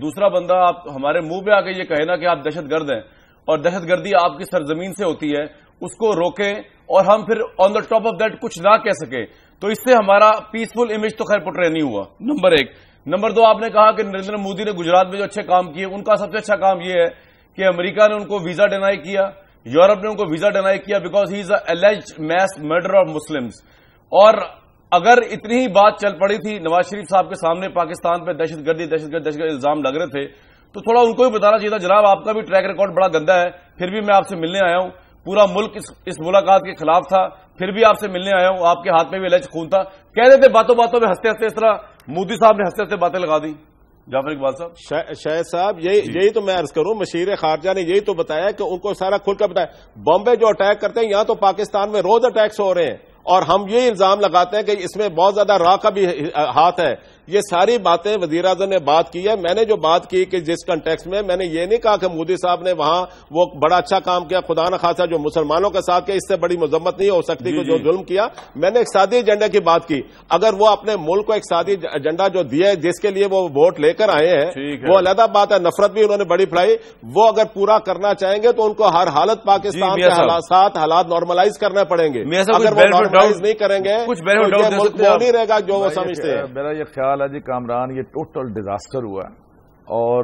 دوسرا بندہ آپ ہمارے منہ پہ آ کے یہ کہے نا کہ آپ دہشت گرد ہیں اور دہشت گردی آپ کی سرزمین سے ہوتی ہے، اس کو روکیں اور ہم پھر آن دا ٹاپ آف دیٹ کچھ نہ کہہ سکے، تو اس سے ہمارا پیسفل امیج تو خیر پورٹرے نہیں ہوا. نمبر 1. نمبر 2 آپ نے کہا کہ نریندر مودی نے گجرات میں جو اچھے کام کیے، ان کا سب سے اچھا کام یہ ہے کہ امریکہ نے ان کو ویزا ڈینائی کیا، یورپ نے ان کو ویزا ڈینائی کیا because he is a alleged mass murder of Muslims. اور اگر اتنی ہی بات چل پڑی تھی نواز شریف صاحب کے سامنے پاکستان پہ دہشت گردی الزام لگ رہے تھے تو تھوڑا ان کو بھی بتانا چاہیے تھا جناب آپ کا بھی ٹریک ریکارڈ بڑا گندا ہے، پھر بھی میں آپ سے ملنے آیا ہوں. پورا ملک اس ملاقات کے خلاف تھا، پھر بھی آپ سے ملنے آیا ہوں. آپ کے ہاتھ میں بھی الج خون تھا. کہہ رہے تھے باتوں باتوں میں ہنستے ہنستے اس طرح مودی صاحب نے ہنستے ہنستے باتیں لگا دی. جعفر اقبال صاحب. شاہد صاحب یہی تو میں عرض کروں، مشیر خارجہ نے یہی تو بتایا کہ ان کو سارا کھل کر بتایا. بامبے جو اٹیک کرتے ہیں یہاں تو پاکستان میں روز اٹیکس ہو رہے ہیں اور ہم یہ الزام لگاتے ہیں کہ اس میں بہت زیادہ را کا بھی ہاتھ ہے. یہ ساری باتیں وزیر اعظم نے بات کی ہے. میں نے جو بات کی کہ جس کنٹیکس میں نے یہ نہیں کہا کہ مودی صاحب نے وہاں وہ بڑا اچھا کام کیا، خدا نہ خاصا جو مسلمانوں کے ساتھ کیا اس سے بڑی مذمت نہیں ہو سکتی کہ جو ظلم کیا. میں نے اقتصادی ایجنڈے کی بات کی. اگر وہ اپنے ملک کو اقتصادی ایجنڈا جو دیا ہے جس کے لیے وہ ووٹ لے کر آئے ہیں وہ علیحدہ بات ہے، نفرت بھی انہوں نے بڑی پھیلائی، وہ اگر پورا کرنا چاہیں گے تو ان کو ہر حالت پاکستان کے ساتھ حالات نارملائز کرنے پڑیں گے. اگر وہ نارملائز نہیں کریں گے کچھ نہیں رہے گا جو وہ سمجھتے ہیں. میرا یہ خیال خیال ہے جی کامران یہ ٹوٹل ڈیزاسٹر ہوا ہے، اور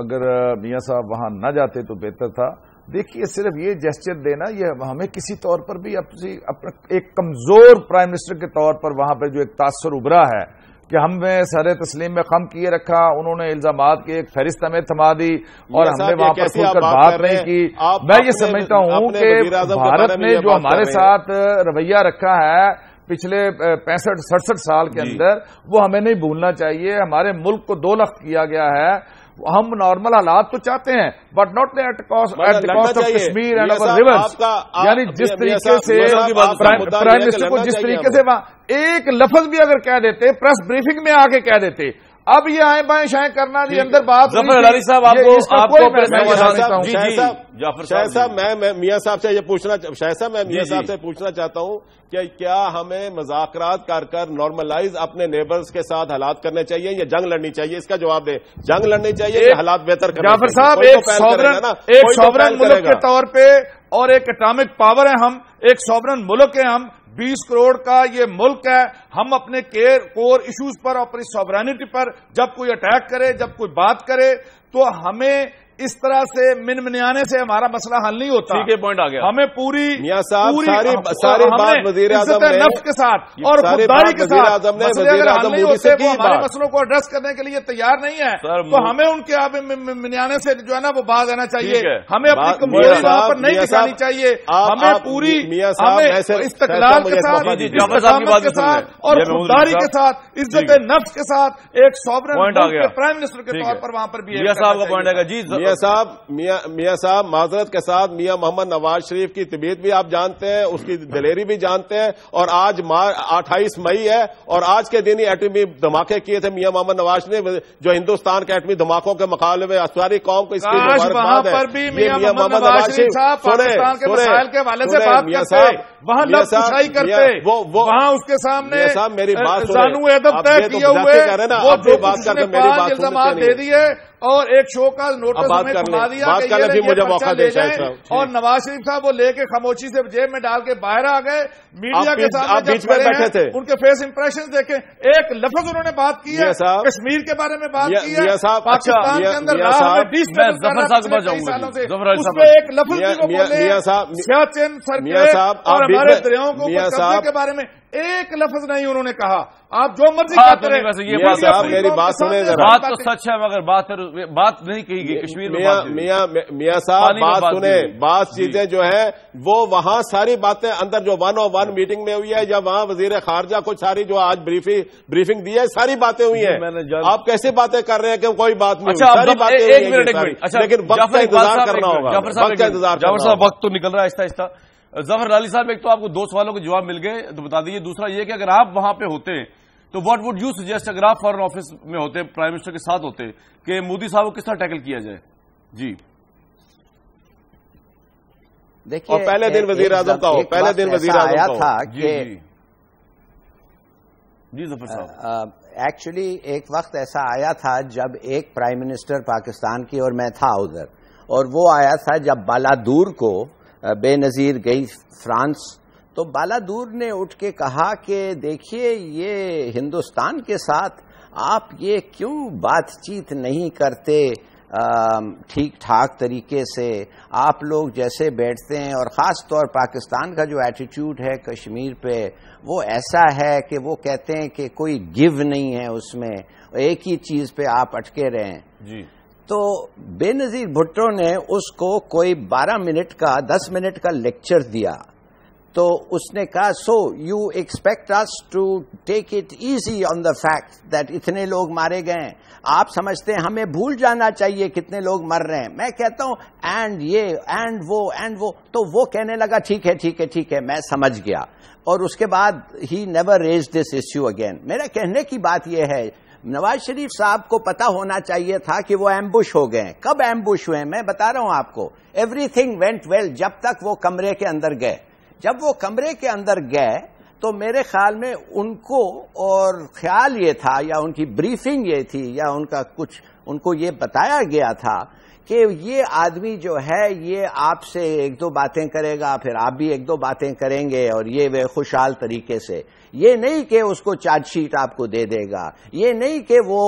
اگر میاں صاحب وہاں نہ جاتے تو بہتر تھا. دیکھیے صرف یہ جیسچر دینا یہ ہمیں کسی طور پر بھی ایک کمزور پرائم منسٹر کے طور پر وہاں پہ جو ایک تاثر ابھرا ہے کہ ہم نے سر تسلیم میں خم کیے رکھا، انہوں نے الزامات کی ایک فہرست ہمیں تھما دی اور ہم نے وہاں پر کھل کر بات نہیں کی. میں یہ سمجھتا ہوں کہ بھارت نے جو ہمارے ساتھ رویہ رکھا ہے پچھلے 65-67 سال کے اندر وہ ہمیں نہیں بھولنا چاہیے. ہمارے ملک کو 2 لخت کیا گیا ہے. ہم نارمل حالات تو چاہتے ہیں but not at cost of Kashmir and over reverse. یعنی جس طریقے سے پرائم منسٹر کو جس طریقے سے وہاں ایک لفظ بھی اگر کہہ دیتے پریس بریفنگ میں آگے کہہ دیتے، اب یہ آئیں بائیں شائیں کرنا جی اندر بات. ظفر علی صاحب شاہد صاحب میں میاں صاحب سے یہ پوچھنا چاہتا ہوں کہ کیا ہمیں مذاکرات کر نارملائز اپنے نیبرز کے ساتھ حالات کرنے چاہیے یا جنگ لڑنی چاہیے؟ اس کا جواب دیں. جنگ لڑنی چاہیے یا حالات بہتر کرنے چاہیے؟ جعفر صاحب ایک سوورن ملک کے طور پہ اور ایک اٹامک پاور ہے، ہم ایک سوورن ملک ہیں، ہم 20 کروڑ کا یہ ملک ہے. ہم اپنے کور ایشوز پر اپنی سوورینٹی پر جب کوئی اٹیک کرے، جب کوئی بات کرے تو ہمیں اس طرح سے منمنانے سے ہمارا مسئلہ حل نہیں ہوتا. ٹھیک ہے، پوائنٹ آ گیا. ہمیں پوری میاں صاحب ساری بات وزیر اعظم نے نفس کے ساتھ اور خودداری کے ساتھ ہمارے مسئلوں کو ایڈریس کرنے کے لیے تیار نہیں ہے تو ہمیں ان کے منانے سے جو ہے نا وہ باز آنا چاہیے. ہمیں اپنی کمزوری وہاں پر نہیں دکھانی چاہیے. ہمیں پوری استقلال کے ساتھ اور خودداری کے ساتھ عزت نفس کے ساتھ ایک سوورن پرائم منسٹر کے طور پر وہاں پر بھی صاحب کا پوائنٹ ہے. جی میاں صاحب معذرت کے ساتھ میاں محمد نواز شریف کی طبیعت بھی آپ جانتے ہیں، اس کی دلیری بھی جانتے ہیں، اور آج 28 مئی ہے اور آج کے دن ہی ایٹمی دھماکے کیے تھے میاں محمد نواز نے جو ہندوستان کے ایٹمی دھماکوں کے مقابلے میں ساری قوم کو اس کی مبارکباد ہے. میاں محمد نواز شریف پاکستان کے مسائل کے حوالے سے بات کرتے، وہاں لفظ کشائی کرتے، وہاں اس کے سامنے میری بات زانو ادب طے کیے ہوئے وہ جو بات کر کے میری بات الزامات دے دیے اور ایک شو کا نوٹس ہمیں تھما دیا کہ مجھے موقع دے جائیں اور نواز شریف صاحب وہ لے کے خاموشی سے جیب میں ڈال کے باہر آ گئے. میڈیا کے سامنے جب بیٹھے تھے ان کے فیس امپریشن دیکھیں، ایک لفظ انہوں نے بات کی ہے کشمیر کے بارے میں بات کی ہے، پاکستان کے اندر اس میں ایک لفظ بھی وہ بولے سیاچن سرکے اور ہمارے دریاؤں کو قبضے کے بارے میں ایک لفظ نہیں انہوں نے کہا. آپ جو مرضی کرتے رہے. میری بات سنیں ذرا. بات تو سچ ہے مگر بات نہیں کہی گئی کشمیر میں. میاں صاحب بات سنیں، بات چیزیں جو ہیں وہ وہاں ساری باتیں اندر جو 1-on-1 میٹنگ میں ہوئی ہے یا وہاں وزیر خارجہ کو ساری جو آج بریفنگ دی ہے ساری باتیں ہوئی ہیں. آپ کیسے باتیں کر رہے ہیں کہ کوئی بات نہیں؟ ساری باتیں لیکن وقت کا انتظار کرنا ہوگا. جعفر صاحب وقت تو نکل رہا ہے آہستہ آہستہ. ظفر علی صاحب ایک تو آپ کو 2 سوالوں کے جواب مل گئے تو بتا دیجیے. دوسرا یہ کہ اگر آپ وہاں پہ ہوتے تو واٹ وڈ یو سجیسٹ اگر آپ فارن آفس میں ہوتے پرائم منسٹر کے ساتھ ہوتے کہ مودی صاحب کو کس طرح ٹیکل کیا جائے؟ جی دیکھیے پہلے دن وزیر اعظم کا ہو، پہلے دن وزیر اعظم تھا کہ جی ظفر صاحب ایکچولی ایک وقت ایسا آیا تھا جب ایک پرائم منسٹر پاکستان کی اور میں تھا ادھر، اور وہ آیا تھا جب بالادور کو بے نظیر گئی فرانس، تو بالادور نے اٹھ کے کہا کہ دیکھیے یہ ہندوستان کے ساتھ آپ یہ کیوں بات چیت نہیں کرتے ٹھیک ٹھاک طریقے سے؟ آپ لوگ جیسے بیٹھتے ہیں اور خاص طور پاکستان کا جو ایٹیٹیوڈ ہے کشمیر پہ وہ ایسا ہے کہ وہ کہتے ہیں کہ کوئی گیو نہیں ہے اس میں، ایک ہی چیز پہ آپ اٹکے رہیں. جی تو بے نظیر بھٹو نے اس کو کوئی 12 منٹ کا 10 منٹ کا لیکچر دیا. تو اس نے کہا so you expect us to take it easy on the fact that اتنے لوگ مارے گئے، آپ سمجھتے ہیں ہمیں بھول جانا چاہیے کتنے لوگ مر رہے ہیں. میں کہتا ہوں اینڈ یہ اینڈ وہ تو وہ کہنے لگا ٹھیک ہے میں سمجھ گیا، اور اس کے بعد he never raise this issue again. میرا کہنے کی بات یہ ہے نواز شریف صاحب کو پتا ہونا چاہیے تھا کہ وہ ایمبوش ہو گئے. کب ایمبوش ہوئے میں بتا رہا ہوں آپ کو. ایوری تھنگ وینٹ ویل جب تک وہ کمرے کے اندر گئے. جب وہ کمرے کے اندر گئے تو میرے خیال میں ان کو اور خیال یہ تھا یا ان کی بریفنگ یہ تھی یا ان کو یہ بتایا گیا تھا کہ یہ آدمی جو ہے یہ آپ سے ایک دو باتیں کرے گا، پھر آپ بھی ایک دو باتیں کریں گے، اور یہ وہ خوشحال طریقے سے، یہ نہیں کہ اس کو چارج شیٹ آپ کو دے دے گا، یہ نہیں کہ وہ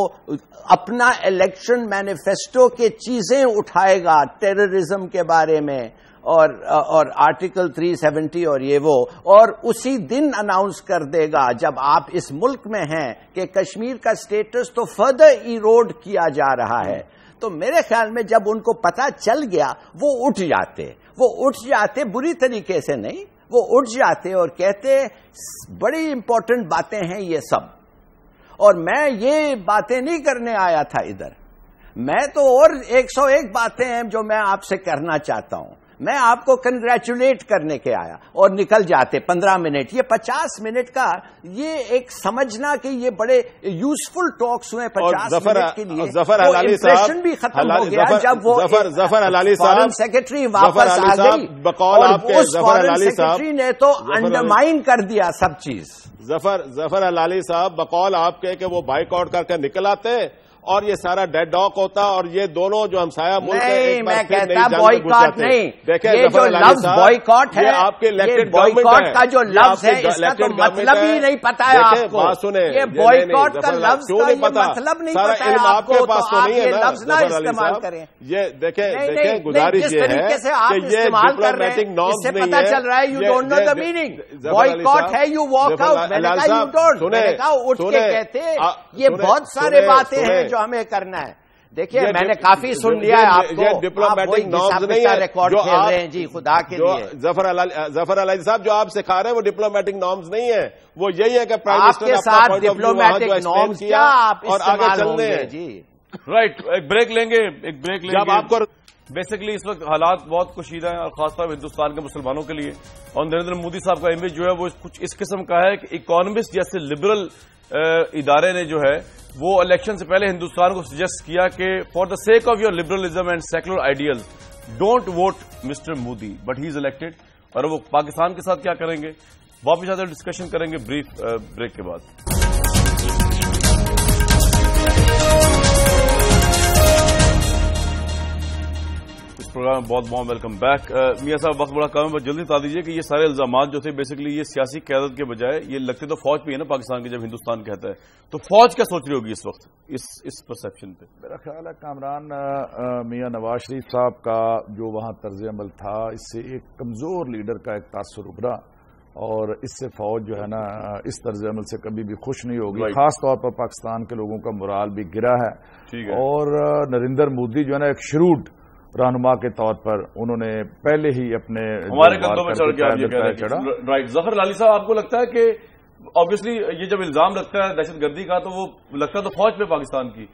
اپنا الیکشن مینیفیسٹو کے چیزیں اٹھائے گا ٹیررزم کے بارے میں اور آرٹیکل 370 اور یہ وہ، اور اسی دن اناؤنس کر دے گا جب آپ اس ملک میں ہیں کہ کشمیر کا سٹیٹس تو فردر ایروڈ کیا جا رہا ہے۔ تو میرے خیال میں جب ان کو پتا چل گیا وہ اٹھ جاتے بری طریقے سے نہیں، وہ اٹھ جاتے اور کہتے بڑی امپورٹنٹ باتیں ہیں یہ سب، اور میں یہ باتیں نہیں کرنے آیا تھا ادھر، میں تو اور 101 باتیں ہیں جو میں آپ سے کرنا چاہتا ہوں، میں آپ کو کنگریچولیٹ کرنے کے آیا، اور نکل جاتے 15 منٹ، یہ 50 منٹ کا یہ ایک سمجھنا کہ یہ بڑے یوزفل ٹاکس ہوئے 50 منٹ کے لیے، ظفر وہ حلالی امپریشن بھی ختم ہو گیا جب وہ ظفر حلالی فارن سیکرٹری واپس آ گئی، اور اس فارن سیکرٹری نے تو انڈرمائن کر دیا سب چیز۔ ظفر حلالی صاحب بقول آپ کے کہ وہ بائیک آؤٹ کر کے نکل آتے اور یہ سارا ڈیڈ ڈاک ہوتا، اور یہ دونوں جو ہمسایہ ملک نہیں، میں کہتا بوائیکاٹ نہیں، یہ جو لفظ بوائیکاٹ ہے، یہ بوائیکاٹ کا جو لفظ ہے اس کا تو مطلب ہی نہیں پتا ہے آپ کو، یہ بوائیکاٹ کا لفظ کا یہ مطلب نہیں پتا ہے آپ کو، تو آپ یہ لفظ نہ استعمال کریں۔ یہ دیکھیں گزارش یہ ہے کہ یہ ڈپلومیٹک نارمز نہیں ہے، اس سے پتا چل رہا ہے you don't know the meaning, boycott ہے یو واک آؤٹ، میں نے کہا یو ڈونٹ، میں نے کہا اٹھ کے کہتے یہ بہت سارے باتیں ہیں جو ہمیں کرنا ہے۔ دیکھیے میں نے کافی سن لیا ہے آپ کو، یہ ڈپلومیٹک نارمز نہیں ہے ریکارڈ کھیل رہے ہیں جی خدا کے لیے۔ ظفر حلالی صاحب جو آپ سکھا رہے ہیں وہ ڈپلومیٹک نارمز نہیں ہے، وہ یہی ہے کہ پرائم آپ کے ساتھ ڈپلومیٹک نارمز کیا آپ اور آگے چلنے ہیں جی۔ رائٹ، ایک بریک لیں گے، جب آپ کو بیسکلی اس وقت حالات بہت کشیدہ ہیں، اور خاص طور پر ہندوستان کے مسلمانوں کے لیے، اور نریندر مودی صاحب کا امیج جو ہے وہ کچھ اس قسم کا ہے کہ اکانومسٹ جیسے لبرل ادارے نے جو ہے وہ الیکشن سے پہلے ہندوستان کو سجیسٹ کیا کہ for the sake of your liberalism and secular ideals don't vote mister Modi but he is elected, اور وہ پاکستان کے ساتھ کیا کریں گے، واپس آتے ڈسکشن کریں گے بریف بریک کے بعد۔ پروگرام بہت بہت ویلکم بیک۔ میاں صاحب وقت بڑا کم ہے، بس جلدی بتا دیجیے کہ یہ سارے الزامات جو تھے بیسکلی یہ سیاسی قیادت کے بجائے یہ لگتے تو فوج پہ ہے نا پاکستان کی، جب ہندوستان کہتا ہے تو فوج کیا سوچ رہی ہوگی اس وقت اس پرسپشن پہ؟ میرا خیال ہے کامران میاں نواز شریف صاحب کا جو وہاں طرز عمل تھا اس سے ایک کمزور لیڈر کا ایک تاثر ابھرا، اور اس سے فوج جو ہے نا اس طرز عمل سے کبھی بھی خوش نہیں ہوگی، خاص طور پر پاکستان کے لوگوں کا مورال بھی گرا ہے، اور نریندر مودی جو ہے نا ایک شروڈ رہنما کے طور پر انہوں نے پہلے ہی اپنے ہمارے کندھوں میں چڑھ گیا۔ رائٹ، ظفر حلالی صاحب آپ کو لگتا ہے کہ آبویسلی یہ جب الزام لگتا ہے دہشت گردی کا تو وہ لگتا ہے تو فوج پہ پاکستان کی،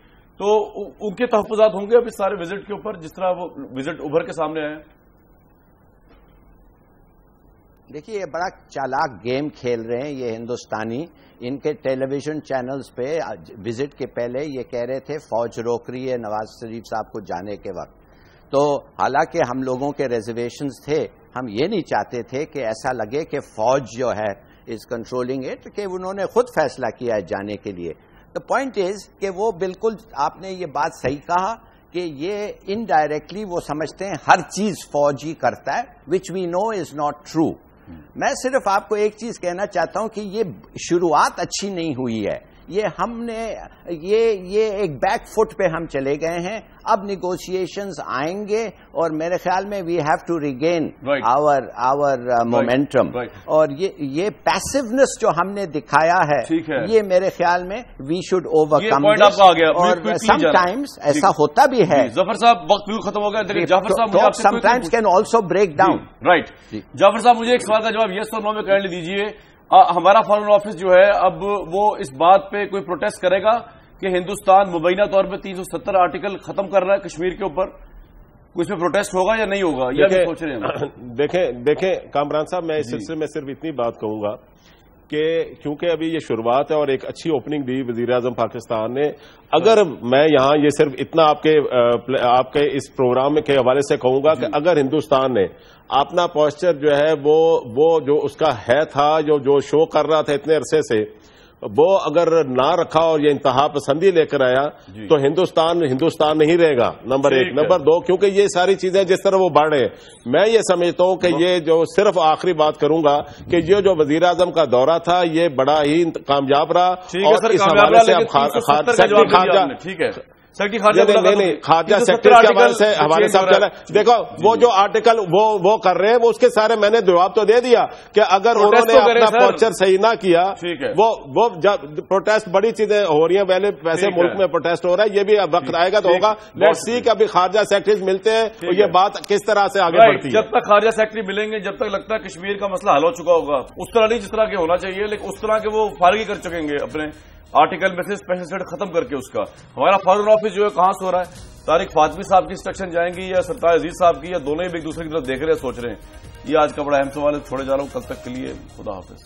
تو ان کے تحفظات ہوں گے اب اس سارے وزٹ کے اوپر جس طرح وہ وزٹ ابھر کے سامنے آئے؟ دیکھیے یہ بڑا چالاک گیم کھیل رہے ہیں یہ ہندوستانی، ان کے ٹیلی ویژن چینلز پہ وزٹ کے پہلے یہ کہہ رہے تھے فوج روک رہی ہے نواز شریف صاحب کو جانے کے وقت، تو حالانکہ ہم لوگوں کے ریزرویشنز تھے، ہم یہ نہیں چاہتے تھے کہ ایسا لگے کہ فوج جو ہے از کنٹرولنگ اٹ، کہ انہوں نے خود فیصلہ کیا ہے جانے کے لیے۔ دا پوائنٹ از کہ وہ بالکل آپ نے یہ بات صحیح کہا کہ یہ انڈائریکٹلی وہ سمجھتے ہیں ہر چیز فوج ہی کرتا ہے، وچ وی نو از ناٹ ٹرو۔ میں صرف آپ کو ایک چیز کہنا چاہتا ہوں کہ یہ شروعات اچھی نہیں ہوئی ہے، یہ ہم نے یہ ایک بیک فٹ پہ ہم چلے گئے ہیں، اب نیگوشیشنز آئیں گے اور میرے خیال میں we have to regain our momentum, اور یہ پیسونس جو ہم نے دکھایا ہے یہ میرے خیال میں وی شوڈ اوور کم، اور سم ٹائمز ایسا ہوتا بھی ہے۔ ظفر صاحب وقت بالکل ختم ہو گیا، Jafar Sahab sometimes can also break down. Right, Jafar Sahab مجھے ایک سوال کا جواب یس اور نو میں کائنڈلی دیجیے، ہمارا فارن آفس جو ہے اب وہ اس بات پہ کوئی پروٹیسٹ کرے گا کہ ہندوستان مبینہ طور پہ 370 آرٹیکل ختم کر رہا ہے کشمیر کے اوپر، کوئی اس پہ پروٹیسٹ ہوگا یا نہیں ہوگا، یہ سوچ رہے ہیں؟ دیکھیں کامران صاحب، میں اس سلسلے میں صرف اتنی بات کہوں گا کہ کیونکہ ابھی یہ شروعات ہے اور ایک اچھی اوپننگ دی وزیر اعظم پاکستان نے. اگر میں یہاں یہ صرف اتنا آپ کے اس پروگرام کے حوالے سے کہوں گا کہ اگر ہندوستان نے اپنا پوسچر جو ہے وہ جو اس کا ہے تھا جو شو کر رہا تھا اتنے عرصے سے, وہ اگر نہ رکھا اور یہ انتہا پسندی لے کر آیا تو ہندوستان نہیں رہے گا. نمبر 1. نمبر 2, کیونکہ یہ ساری چیزیں جس طرح وہ بڑھ رہے, میں یہ سمجھتا ہوں کہ یہ جو صرف آخری بات کروں گا کہ یہ جو وزیر اعظم کا دورہ تھا یہ بڑا ہی کامیاب رہا, اور اس حوالے سے اب ٹھیک ہے خارجہ سیکٹر کے حوالے سے دیکھو وہ جو آرٹیکل وہ کر رہے ہیں وہ اس کے سارے میں نے جواب تو دے دیا کہ اگر انہوں نے اپنا پوسچر صحیح نہ کیا, وہ پروٹیسٹ بڑی چیزیں ہو رہی ہیں, ویسے ملک میں پروٹیسٹ ہو رہا ہے, یہ بھی وقت آئے گا تو ہوگا. لیٹ سی کہ ابھی خارجہ سیکٹریز ملتے ہیں تو یہ بات کس طرح سے آگے بڑھتی ہے. جب تک خارجہ سیکٹری ملیں گے, جب تک لگتا ہے کشمیر کا مسئلہ حل ہو چکا ہوگا, اس طرح نہیں جس طرح کے ہونا چاہیے, لیکن اس طرح کے وہ فارغی کر چکیں گے اپنے آرٹیکل میں سے اسپیشل سیٹ ختم کر کے. اس کا ہمارا فارن آفس جو ہے کہاں سو رہا ہے, طارق فاطمی صاحب کی انسٹرکشن جائیں گی یا سرتاج عزیز صاحب کی, یا دونوں ہی ایک دوسرے کی طرف دیکھ رہے ہیں, سوچ رہے ہیں. یہ آج کا بڑا اہم سوال ہے. چھوڑے جا رہا ہوں, کل تک کے لیے خدا حافظ.